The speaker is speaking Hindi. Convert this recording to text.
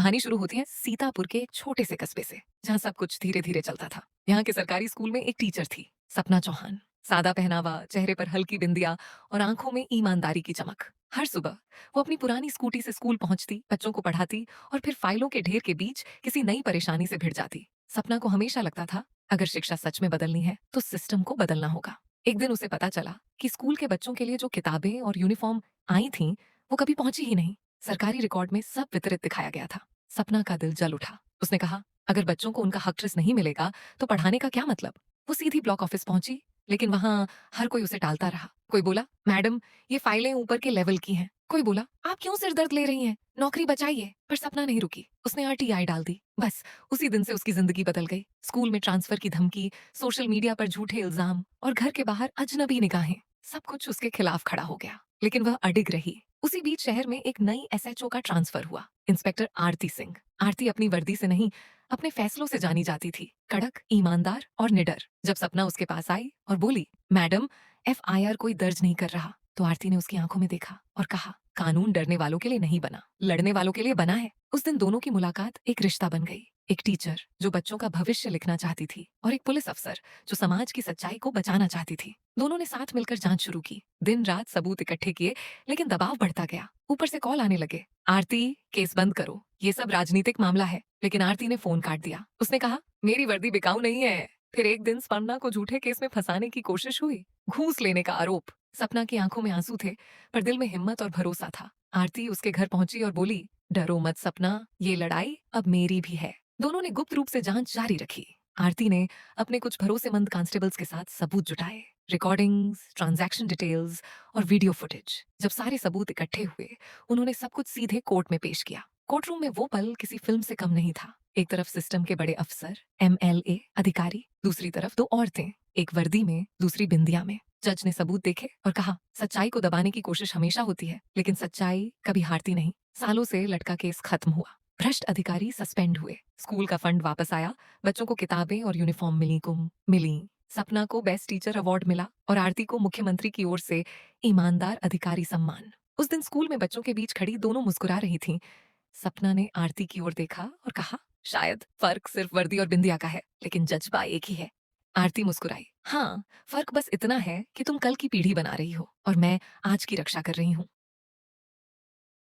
कहानी शुरू होती है सीतापुर के एक छोटे से कस्बे से, जहाँ सब कुछ धीरे धीरे चलता था। यहाँ के सरकारी स्कूल में एक टीचर थी, सपना चौहान। सादा पहनावा, चेहरे पर हल्की बिंदिया और आंखों में ईमानदारी की चमक। हर सुबह वो अपनी पुरानी स्कूटी से स्कूल पहुंचती, बच्चों को पढ़ाती और फिर फाइलों के ढेर के बीच किसी नई परेशानी से भिड़ जाती। सपना को हमेशा लगता था, अगर शिक्षा सच में बदलनी है तो सिस्टम को बदलना होगा। एक दिन उसे पता चला कि स्कूल के बच्चों के लिए जो किताबें और यूनिफॉर्म आई थीं, वो कभी पहुंची ही नहीं। सरकारी रिकॉर्ड में सब वितरित दिखाया गया था। सपना का दिल जल उठा। उसने कहा, अगर बच्चों को उनका हक ट्रस्ट नहीं मिलेगा तो पढ़ाने का क्या मतलब। वो सीधी ब्लॉक ऑफिस पहुंची, लेकिन वहां हर कोई उसे टालता रहा। कोई बोला, मैडम ये फाइलें ऊपर के लेवल की हैं। कोई बोला, आप क्यों सिर दर्द ले रही हैं, नौकरी बचाइए। पर सपना नहीं रुकी। उसने आरटीआई डाल दी। बस उसी दिन से उसकी जिंदगी बदल गई। स्कूल में ट्रांसफर की धमकी, सोशल मीडिया पर झूठे इल्जाम और घर के बाहर अजनबी निगाहें, सब कुछ उसके खिलाफ खड़ा हो गया। लेकिन वह अडिग रही। उसी बीच शहर में एक नई एसएचओ का ट्रांसफर हुआ, इंस्पेक्टर आरती सिंह। आरती अपनी वर्दी से नहीं, अपने फैसलों से जानी जाती थी। कड़क, ईमानदार और निडर। जब सपना उसके पास आई और बोली, मैडम एफआईआर कोई दर्ज नहीं कर रहा, तो आरती ने उसकी आंखों में देखा और कहा, कानून डरने वालों के लिए नहीं बना, लड़ने वालों के लिए बना है। उस दिन दोनों की मुलाकात एक रिश्ता बन गई। एक टीचर जो बच्चों का भविष्य लिखना चाहती थी और एक पुलिस अफसर जो समाज की सच्चाई को बचाना चाहती थी। दोनों ने साथ मिलकर जांच शुरू की। दिन रात सबूत इकट्ठे किए, लेकिन दबाव बढ़ता गया। ऊपर से कॉल आने लगे, आरती केस बंद करो, ये सब राजनीतिक मामला है। लेकिन आरती ने फोन काट दिया। उसने कहा, मेरी वर्दी बिकाऊ नहीं है। फिर एक दिन स्पंदना को झूठे केस में फंसाने की कोशिश हुई, घूस लेने का आरोप। सपना की आंखों में आंसू थे, पर दिल में हिम्मत और भरोसा था। आरती उसके घर पहुंची और बोली, डरो मत सपना, ये लड़ाई अब मेरी भी है। दोनों ने गुप्त रूप से जांच जारी रखी। आरती ने अपने कुछ भरोसेमंद कांस्टेबल्स के साथ सबूत जुटाए, रिकॉर्डिंग्स, ट्रांजैक्शन डिटेल्स और वीडियो फुटेज। जब सारे सबूत इकट्ठे हुए, उन्होंने सब कुछ सीधे कोर्ट में पेश किया। कोर्ट रूम में वो पल किसी फिल्म से कम नहीं था। एक तरफ सिस्टम के बड़े अफसर, एमएलए अधिकारी, दूसरी तरफ दो औरतें, एक वर्दी में, दूसरी बिंदिया में। जज ने सबूत देखे और कहा, सच्चाई को दबाने की कोशिश हमेशा होती है, लेकिन सच्चाई कभी हारती नहीं। सालों से लटका केस खत्म हुआ। भ्रष्ट अधिकारी सस्पेंड हुए। स्कूल का फंड वापस आया। बच्चों को किताबें और यूनिफॉर्म मिली। सपना को बेस्ट टीचर अवार्ड मिला और आरती को मुख्यमंत्री की ओर से ईमानदार अधिकारी सम्मान। उस दिन स्कूल में बच्चों के बीच खड़ी दोनों मुस्कुरा रही थीं। सपना ने आरती की ओर देखा और कहा, शायद फर्क सिर्फ वर्दी और बिंदिया का है, लेकिन जज्बा एक ही है। आरती मुस्कुराई, हाँ, फर्क बस इतना है कि तुम कल की पीढ़ी बना रही हो और मैं आज की रक्षा कर रही हूँ।